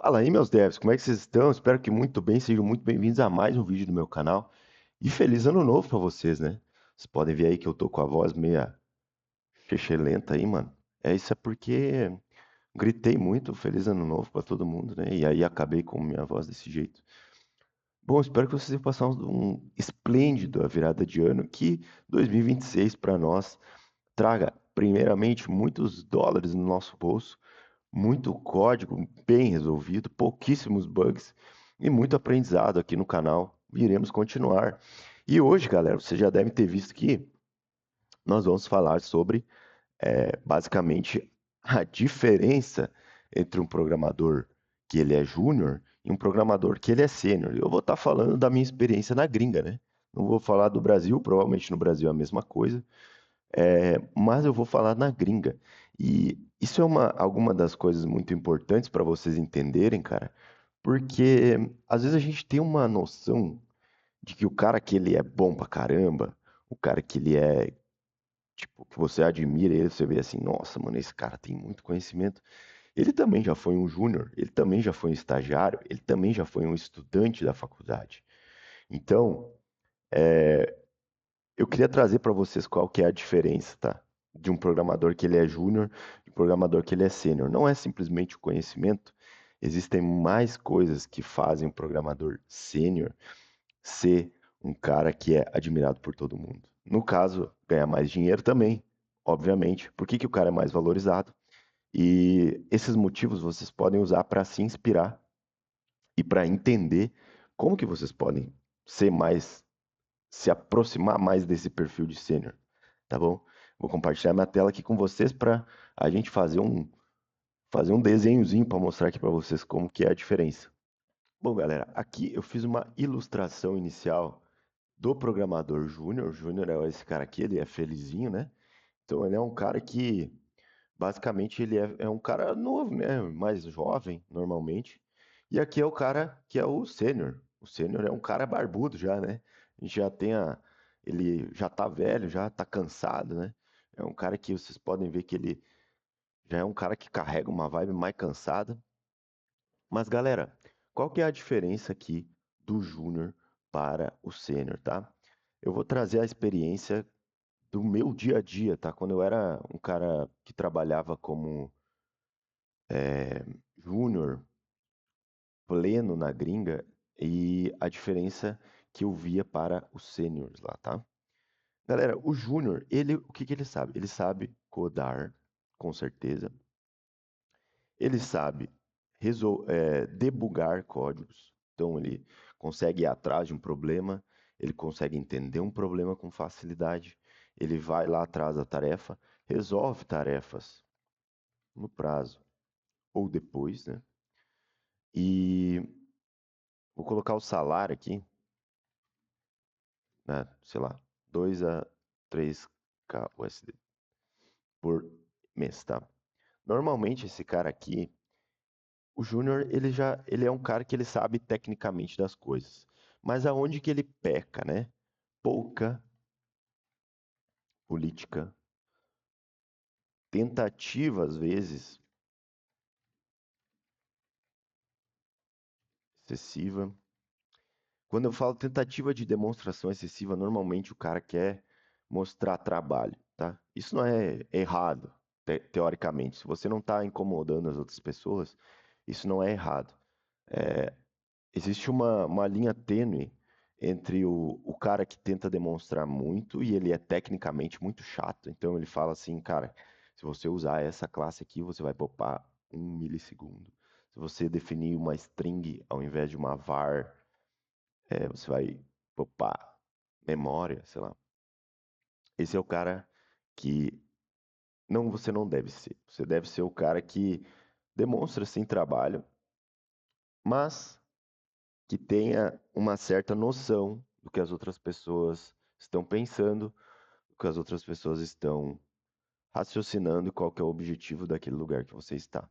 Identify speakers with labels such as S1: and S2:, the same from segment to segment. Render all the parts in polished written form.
S1: Fala aí, meus devs, como é que vocês estão? Espero que muito bem, sejam muito bem-vindos a mais um vídeo do meu canal. E feliz ano novo pra vocês, né? Vocês podem ver aí que eu tô com a voz meia lenta aí, mano. Isso é porque gritei muito feliz ano novo pra todo mundo, né? E aí acabei com minha voz desse jeito. Bom, espero que vocês tenham passado um esplêndido a virada de ano, que 2026 pra nós traga, primeiramente, muitos dólares no nosso bolso, muito código bem resolvido, pouquíssimos bugs e muito aprendizado aqui no canal. Iremos continuar. E hoje, galera, vocês já devem ter visto que nós vamos falar sobre, basicamente, a diferença entre um programador que ele é júnior e um programador que ele é sênior. Eu vou estar falando da minha experiência na gringa, né? Não vou falar do Brasil, provavelmente no Brasil é a mesma coisa, mas eu vou falar na gringa. E isso é alguma das coisas muito importantes para vocês entenderem, cara, porque às vezes a gente tem uma noção de que o cara que ele é bom pra caramba, o cara que ele é, tipo, que você admira ele, você vê assim, nossa, mano, esse cara tem muito conhecimento. Ele também já foi um júnior, ele também já foi um estagiário, ele também já foi um estudante da faculdade. Então, eu queria trazer para vocês qual que é a diferença, tá? De um programador que ele é júnior e um programador que ele é sênior. Não é simplesmente o conhecimento, existem mais coisas que fazem um programador sênior ser um cara que é admirado por todo mundo. No caso, ganhar mais dinheiro também, obviamente. Por que que o cara é mais valorizado? E esses motivos vocês podem usar para se inspirar e para entender como que vocês podem ser mais se aproximar mais desse perfil de sênior, tá bom? Vou compartilhar minha tela aqui com vocês para a gente fazer um desenhozinho para mostrar aqui para vocês como que é a diferença. Bom, galera, aqui eu fiz uma ilustração inicial do programador júnior. Júnior é esse cara aqui, ele é felizinho, né? Então ele é um cara que basicamente ele é um cara novo, né? Mais jovem, normalmente. E aqui é o cara que é o sênior. O sênior é um cara barbudo já, né? A gente já tem a. Ele já tá velho, já tá cansado, né? É um cara que vocês podem ver que ele já é um cara que carrega uma vibe mais cansada. Mas, galera, qual que é a diferença aqui do júnior para o sênior, tá? Eu vou trazer a experiência do meu dia a dia, tá? Quando eu era um cara que trabalhava como júnior pleno na gringa e a diferença que eu via para os sêniors lá, tá? Galera, o júnior, o que que ele sabe? Ele sabe codar, com certeza. Ele sabe debugar códigos. Então, ele consegue ir atrás de um problema, ele consegue entender um problema com facilidade, ele vai lá atrás da tarefa, resolve tarefas no prazo ou depois, né? E vou colocar o salário aqui, né? Sei lá, 2 a 3K USD por mês, tá? Normalmente esse cara aqui, o Júnior, ele é um cara que ele sabe tecnicamente das coisas. Mas aonde que ele peca, né? Pouca política, tentativa às vezes excessiva. Quando eu falo tentativa de demonstração excessiva, normalmente o cara quer mostrar trabalho, tá? Isso não é errado, teoricamente. Se você não está incomodando as outras pessoas, isso não é errado. Existe uma linha tênue entre o cara que tenta demonstrar muito e ele é tecnicamente muito chato. Então ele fala assim, cara, se você usar essa classe aqui, você vai poupar 1 milissegundo. Se você definir uma string ao invés de uma var, você vai poupar memória, sei lá. Esse é o cara que você não deve ser. Você deve ser o cara que demonstra sim trabalho, mas que tenha uma certa noção do que as outras pessoas estão pensando, do que as outras pessoas estão raciocinando e qual que é o objetivo daquele lugar que você está.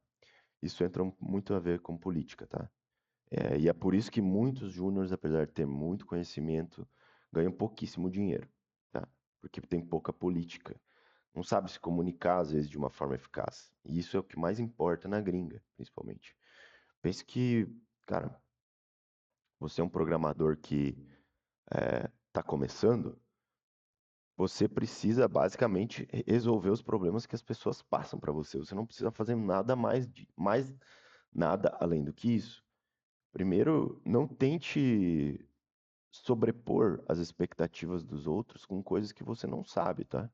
S1: Isso entra muito a ver com política, tá? E é por isso que muitos júniores, apesar de ter muito conhecimento, ganham pouquíssimo dinheiro, tá? Porque tem pouca política. Não sabe se comunicar, às vezes, de uma forma eficaz. E isso é o que mais importa na gringa, principalmente. Pense que, cara, você é um programador que está começando, você precisa basicamente resolver os problemas que as pessoas passam para você. Você não precisa fazer nada mais nada além do que isso. Primeiro, não tente sobrepor as expectativas dos outros com coisas que você não sabe, tá?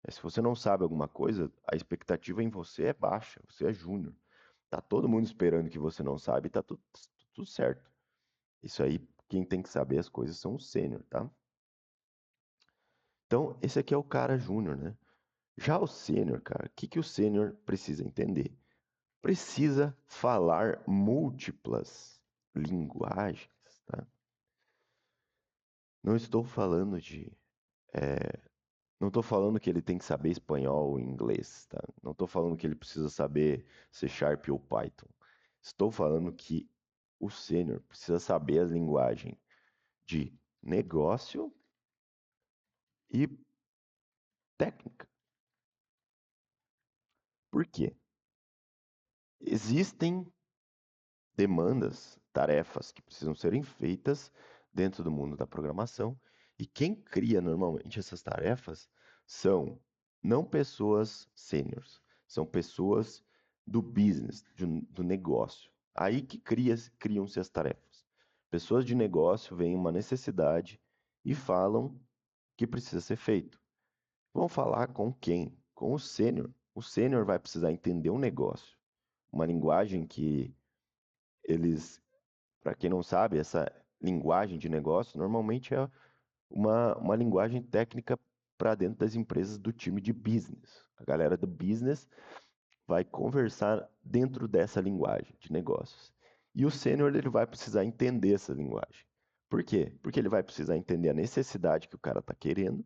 S1: Se você não sabe alguma coisa, a expectativa em você é baixa, você é júnior. Tá todo mundo esperando que você não sabe, tá tudo certo. Isso aí, quem tem que saber as coisas são os sênior, tá? Então, esse aqui é o cara júnior, né? Já o sênior, cara, o que que o sênior precisa entender? Precisa falar múltiplas linguagens, tá? Não estou falando de Não estou falando que ele tem que saber espanhol ou inglês, tá? Não estou falando que ele precisa saber C Sharp ou Python. Estou falando que o sênior precisa saber as linguagens de negócio e técnica. Por quê? Existem demandas, tarefas que precisam serem feitas dentro do mundo da programação, e quem cria normalmente essas tarefas são não pessoas sêniores, são pessoas do business, do negócio. Aí que criam-se as tarefas. Pessoas de negócio veem uma necessidade e falam que precisa ser feito. Vão falar com quem? Com o sênior. O sênior vai precisar entender o negócio, uma linguagem que eles para quem não sabe, essa linguagem de negócio normalmente é uma linguagem técnica para dentro das empresas do time de business. A galera do business vai conversar dentro dessa linguagem de negócios. E o sênior ele vai precisar entender essa linguagem. Por quê? Porque ele vai precisar entender a necessidade que o cara está querendo.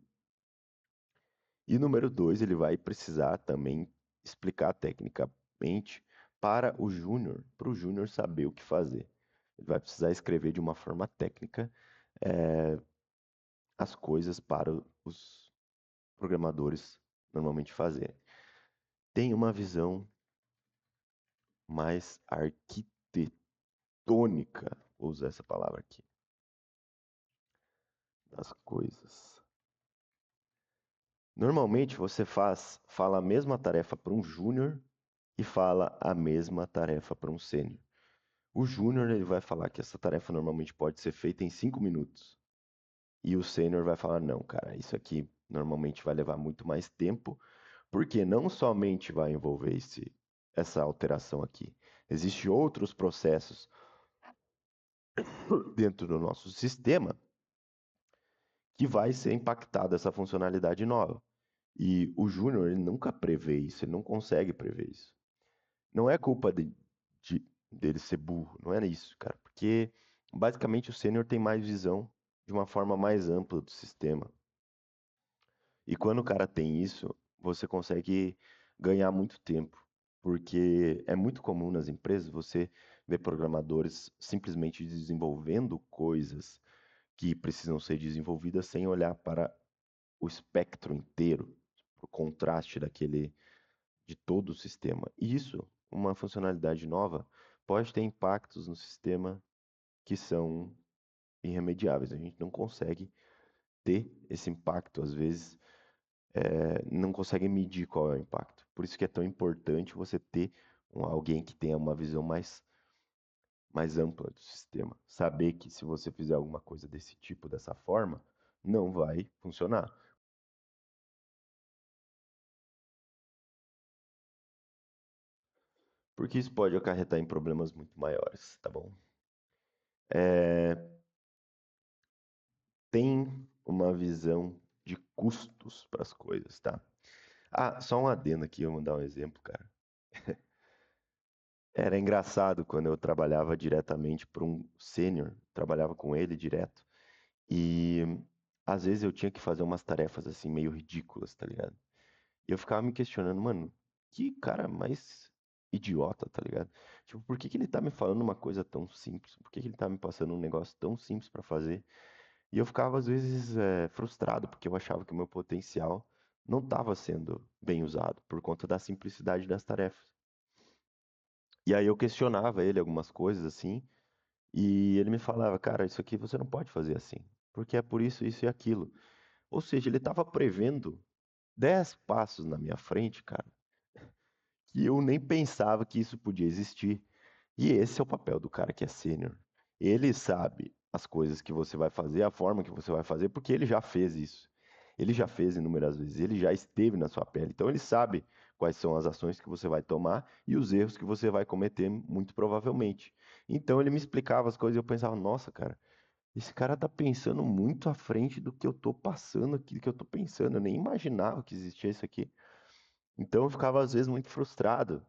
S1: E número dois, ele vai precisar também explicar tecnicamente para o júnior saber o que fazer. Ele vai precisar escrever de uma forma técnica eh, as coisas para os programadores normalmente fazerem. Tem uma visão mais arquitetônica, vou usar essa palavra aqui, das coisas. Normalmente você fala a mesma tarefa para um júnior e fala a mesma tarefa para um sênior. O júnior ele vai falar que essa tarefa normalmente pode ser feita em 5 minutos. E o sênior vai falar, não, cara, isso aqui normalmente vai levar muito mais tempo, porque não somente vai envolver essa alteração aqui. Existem outros processos dentro do nosso sistema que vai ser impactada essa funcionalidade nova. E o júnior, ele nunca prevê isso, ele não consegue prever isso. Não é culpa dele ser burro, não é isso, cara, porque basicamente o sênior tem mais visão de uma forma mais ampla do sistema. E quando o cara tem isso, você consegue ganhar muito tempo, porque é muito comum nas empresas você ver programadores simplesmente desenvolvendo coisas que precisam ser desenvolvidas sem olhar para o espectro inteiro, o contraste de todo o sistema. E isso, uma funcionalidade nova, pode ter impactos no sistema que são irremediáveis. A gente não consegue ter esse impacto, às vezes, não consegue medir qual é o impacto. Por isso que é tão importante você ter alguém que tenha uma visão mais ampla do sistema. Saber que se você fizer alguma coisa desse tipo, dessa forma, não vai funcionar. Porque isso pode acarretar em problemas muito maiores, tá bom? É, tem uma visão de custos para as coisas, tá? Ah, só um adendo aqui, eu vou dar um exemplo, cara. Era engraçado quando eu trabalhava diretamente para um sênior, trabalhava com ele direto, e às vezes eu tinha que fazer umas tarefas assim meio ridículas, tá ligado? E eu ficava me questionando, mano, que cara mais idiota, tá ligado? Tipo, por que que ele tá me falando uma coisa tão simples? Por que que ele tá me passando um negócio tão simples para fazer? E eu ficava, às vezes, frustrado, porque eu achava que o meu potencial não estava sendo bem usado, por conta da simplicidade das tarefas. E aí eu questionava ele algumas coisas assim, e ele me falava, cara, isso aqui você não pode fazer assim, porque é por isso, isso e aquilo. Ou seja, ele estava prevendo 10 passos na minha frente, cara, que eu nem pensava que isso podia existir. E esse é o papel do cara que é sênior. Ele sabe as coisas que você vai fazer, a forma que você vai fazer, porque ele já fez isso. Ele já fez inúmeras vezes, ele já esteve na sua pele. Então ele sabe quais são as ações que você vai tomar e os erros que você vai cometer, muito provavelmente. Então ele me explicava as coisas e eu pensava, nossa, cara, esse cara tá pensando muito à frente do que eu tô passando aqui, do que eu tô pensando. Eu nem imaginava que existia isso aqui. Então eu ficava às vezes muito frustrado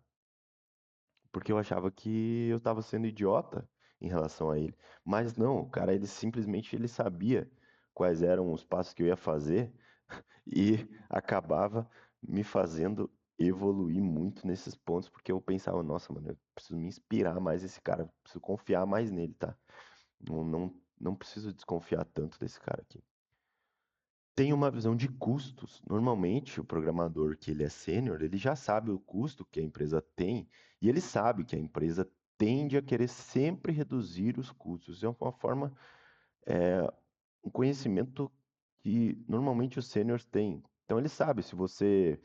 S1: porque eu achava que eu estava sendo idiota em relação a ele. Mas não, o cara, ele simplesmente ele sabia quais eram os passos que eu ia fazer e acabava me fazendo evoluir muito nesses pontos, porque eu pensava, nossa, mano, eu preciso me inspirar mais nesse cara, preciso confiar mais nele, tá? Não preciso desconfiar tanto desse cara aqui. Tem uma visão de custos. Normalmente, o programador que ele é sênior, ele já sabe o custo que a empresa tem e ele sabe que a empresa tende a querer sempre reduzir os custos. É uma forma, um conhecimento que normalmente os sêniors têm. Então, ele sabe se você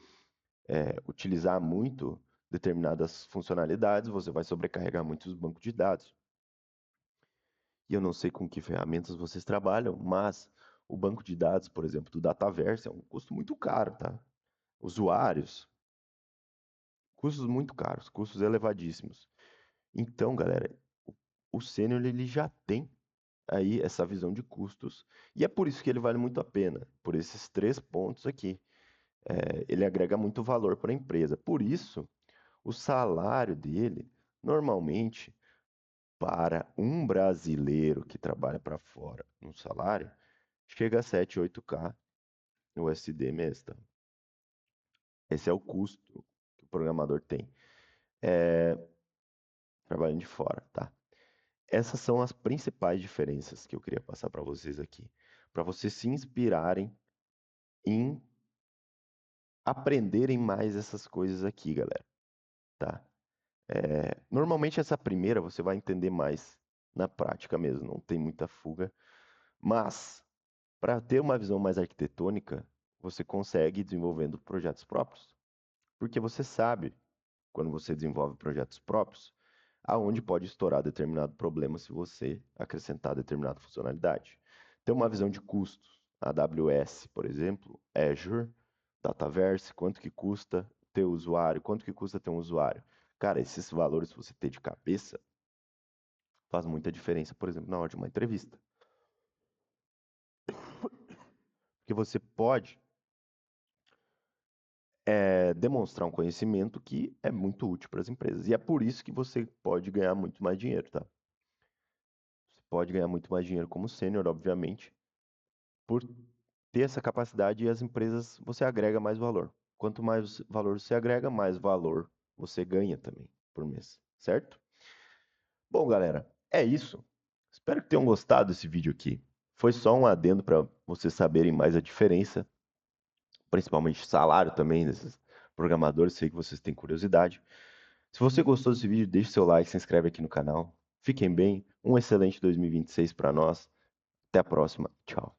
S1: utilizar muito determinadas funcionalidades, você vai sobrecarregar muito os bancos de dados. E eu não sei com que ferramentas vocês trabalham, mas o banco de dados, por exemplo, do Dataverse é um custo muito caro, tá? Usuários, custos muito caros, custos elevadíssimos. Então, galera, o sênior ele já tem aí essa visão de custos e é por isso que ele vale muito a pena, por esses três pontos aqui. Ele agrega muito valor para a empresa. Por isso, o salário dele, normalmente, para um brasileiro que trabalha para fora, no salário, chega a 7, 8K USD mês, tá? Esse é o custo que o programador tem, trabalhando de fora, tá? Essas são as principais diferenças que eu queria passar para vocês aqui, para vocês se inspirarem em aprenderem mais essas coisas aqui, galera, tá? Normalmente essa primeira você vai entender mais na prática mesmo, não tem muita fuga, mas para ter uma visão mais arquitetônica, você consegue desenvolvendo projetos próprios, porque você sabe, quando você desenvolve projetos próprios, aonde pode estourar determinado problema se você acrescentar determinada funcionalidade. Tem uma visão de custos. A AWS, por exemplo, Azure, Dataverse, quanto que custa ter usuário, quanto que custa ter um usuário. Cara, esses valores, se você ter de cabeça, faz muita diferença, por exemplo, na hora de uma entrevista. Porque você pode demonstrar um conhecimento que é muito útil para as empresas. E é por isso que você pode ganhar muito mais dinheiro, tá? Você pode ganhar muito mais dinheiro como sênior, obviamente, por ter essa capacidade e as empresas você agrega mais valor. Quanto mais valor você agrega, mais valor você ganha também por mês, certo? Bom, galera, é isso. Espero que tenham gostado desse vídeo aqui. Foi só um adendo para vocês saberem mais a diferença, principalmente salário também desses programadores. Sei que vocês têm curiosidade. Se você gostou desse vídeo, deixe seu like, se inscreve aqui no canal. Fiquem bem, um excelente 2026 para nós. Até a próxima. Tchau.